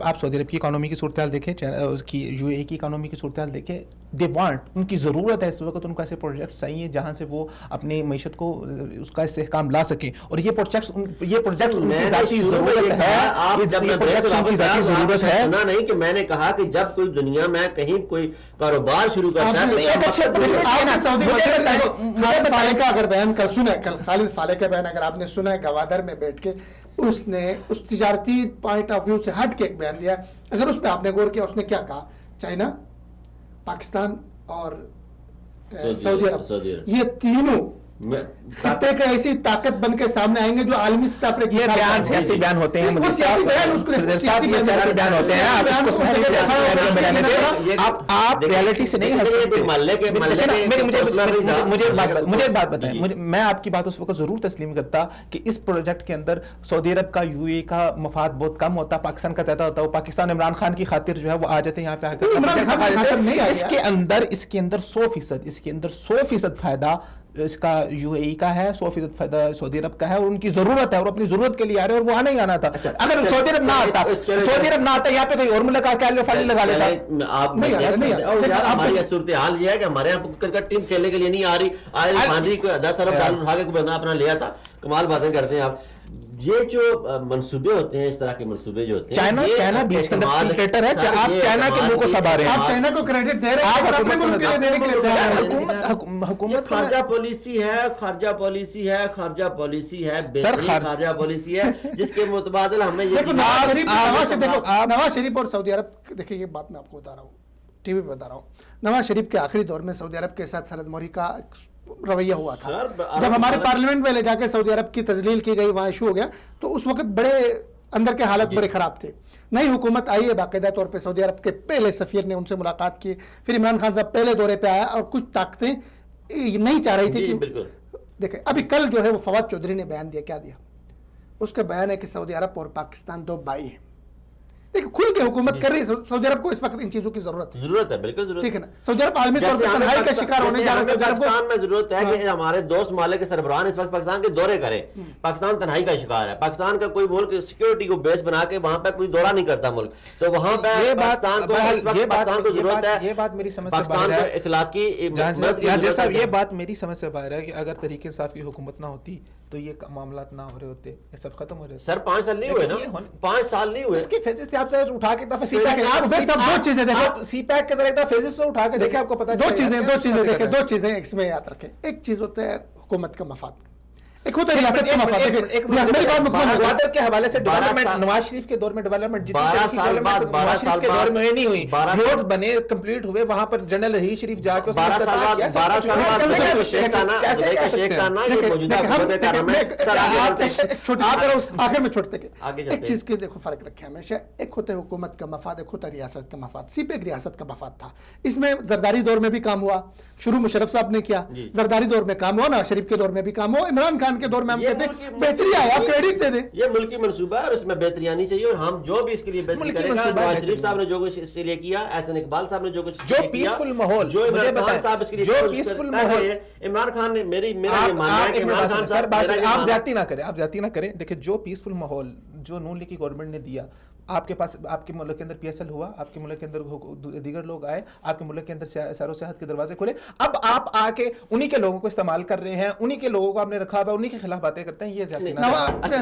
आप सऊदी अरब की इकोनॉमी की सूरत हाल देखें, उसकी यूएई की इकोनॉमी की सूरत हाल देखें, दे वांट, उनकी ज़रूरत है इस वक्त, उनको ऐसे प्रोजेक्ट्स चाहिए जहां से वो अपनी मीशत को उसका इस्तेहकाम ला सके। और ये प्रोजेक्ट्स उनकी ज़ाती ज़रूरत है। ये प्रोजेक्ट्स उनकी ज़ाती ज़रूरत है। सुना नहीं कि मैंने कहा कि जब कोई दुनिया में कहीं कोई कारोबार शुरू करता है अगर बयान कल सुना, कल खालिद फाले का बयान अगर आपने सुना है गवादर में बैठ के, उसने उस तिजारती पॉइंट ऑफ व्यू से हट के एक बयान दिया। अगर उस पर आपने गौर किया, उसने क्या कहा, चाइना, पाकिस्तान और सऊदी अरब, ये तीनों खत्ते के ऐसी ताकत बन के सामने आएंगे जो आलमी सतह पर ये बयान सियासी बयान होते हैं, सियासी बयान होते हैं। आप इसको आप रियलिटी से नहीं हट सकते। मुझे बात बताएं, मैं आपकी बात उस वक्त जरूर तस्लीम करता कि इस प्रोजेक्ट के अंदर सऊदी अरब का यूएई का मफाद बहुत कम होता, पाकिस्तान का ज्यादा होता। वो पाकिस्तान इमरान खान की खातिर जो है वो आ जाते हैं यहाँ पे आकर। इसके अंदर 100% फायदा इसका यूएई का है, 100% फायदा सऊदी अरब का है, और उनकी जरूरत है और अपनी जरूरत के लिए आ रहे हैं, और वो आना ही आना था। अगर सऊदी अरब ना आता यहाँ पे कोई और मुल्क आके फाइल लगा लेता। हमारी सूरत हाल ये है कि हमारे यहाँ क्रिकेट टीम खेलने के लिए नहीं आ रही, कोई 10 अरब डॉलर उठा के बंदा अपना लिया था। कमाल बातें करते हैं आप। ये जो मंसूबे होते हैं, इस तरह के मंसूबे जो होते हैं, चाइना बीच के अंदर क्रिकेटर है। आप चाइना के मुंह को सबा रहे हैं, आप चाइना को क्रेडिट दे रहे हैं, आप अपने मुल्क के लिए देने के लिए तैयार हैं। हुकूमत खारजा पॉलिसी है, खारजा पॉलिसी है, खारजा पॉलिसी है, खारजा पॉलिसी है, जिसके मुतबादिल हमें ये नवाज शरीफ और सऊदी अरब, देखिए ये बात मैं आपको बता रहा हूँ, टीवी पे बता रहा हूँ। नवाज शरीफ के आखिरी दौर में सऊदी अरब के साथ सनद मोरी का रवैया हुआ था। जब हमारे पार्लियामेंट में ले जाके सऊदी अरब की तजलील की गई, वहाँ इशू हो गया, तो उस वक्त बड़े अंदर के हालत बड़े खराब थे। नई हुकूमत आई है, बाकायदा तौर पे सऊदी अरब के पहले सफीर ने उनसे मुलाकात की, फिर इमरान खान साहब पहले दौरे पे आया, और कुछ ताकतें नहीं चाह रही थी कि देखें। अभी कल जो है वो फवाद चौधरी ने बयान दिया, क्या दिया? उसका बयान है कि सऊदी अरब और पाकिस्तान दो भाई हैं। देखिए, खुल के हुकूमत कर रही है सऊदी अरब को, इस वक्त इन चीजों की जरूरत है, बिल्कुल जरूरत, ठीक है ना। सऊदी अरब आलमी तौर पर तन्हाई का शिकार होने जा रहा है। पाकिस्तान में जरूरत है कि हमारे दोस्त मालिक के सरबराह इस वक्त पाकिस्तान के दौरे करें। पाकिस्तान तन्हाई का शिकार है। पाकिस्तान का कोई मुल्क सिक्योरिटी को बेस बना के वहां पे कोई दौरा नहीं करता मुल्क, तो वहां पे पाकिस्तान को जरूरत है। ये बात मेरी समझ से पाकिस्तान को इखलाकी, ये बात मेरी समझ से बाहर है कि अगर तरीके इंसाफ की हुकूमत ना होती तो ये मामला ना हो रहे होते, ये सब खत्म हो जाते। सर 5 साल नहीं हुए ना, 5 साल नहीं हुए। इसके फेजेस से आप सर उठा के दो चीजें देखो, सीपैक के तरह फेजेस से उठा के देखें, आपको पता है। दो चीजें इसमें याद रखें। एक चीज होता है हुकूमत का मफाद, एक होता है रियासत का मफाद। गवादर के हवाले से डेवलपमेंट, नवाज शरीफ के दौर में डेवलपमेंट नवाज शरीफ के दौर में नहीं हुई, रोड्स बने, कंप्लीट हुए, वहां पर जनरल रहीज शरीफ जाके आखिर में छोड़ते एक चीज के देखो फर्क रखे हमेशा। एक होता है हुकूमत का मफाद, एक होता है रियासत का मफाद। सिर्फ एक रियासत का मफाद था। इसमें जरदारी दौर में भी काम हुआ, शुरू मुशर्रफ साहब ने किया, जरदारी दौर में काम हुआ, नवाज शरीफ के दौर में भी काम हुआ, इमरान खान के दौर में हम कहते हैं बेहतरी आया, क्रेडिट दे दें। ये मुल्की मंसूबा है और इसमें बेहतरी आनी चाहिए, और हम जो भी इसके लिए बेहतरी करेंगे, नवाज शरीफ साहब ने जो कुछ इसके लिए किया, एहसन इकबाल साहब ने जो कुछ जो पीसफुल माहौल, जो इमरान खान साहब इसके लिए जो पीसफुल माहौल, इमरान खान ने मेरा ये मानना है कि इमरान खान साहब, आप ज्यादती ना करें। देखिए, जो पीसफुल माहौल जो नून लीग की गवर्नमेंट ने दिया, आपके पास, आपके मुल्क के अंदर पीएसएल हुआ, आपके मुल्क के अंदर दीगर लोग आए, आपके मुल्क के अंदर सैरो सेहत के दरवाजे खुले, अब आप आके उन्हीं के लोगों को इस्तेमाल कर रहे हैं, उन्हीं के लोगों को आपने रखा हुआ, उन्हीं के खिलाफ बातें करते हैं। ये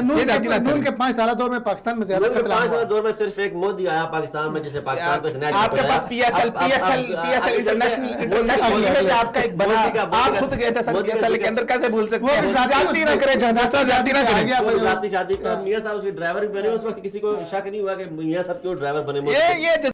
नून के 5 साल दौर में पाकिस्तान में ज्यादा 5 साल दौर में सिर्फ एक मोदी आया पाकिस्तान में, जैसे पाकिस्तान को आपके पास पीएसएल इंटरनेशनल इमेज आपका एक बना, आप खुद गए थे सर पीएसएल के अंदर, कैसे भूल सकते हैं? जाती ना करें, जाती ना करें। शादी का मियां साहब उसके ड्राइवर भी बने, उस वक्त किसी को शक नहीं हुआ कि मियां साहब क्यों ड्राइवर बने।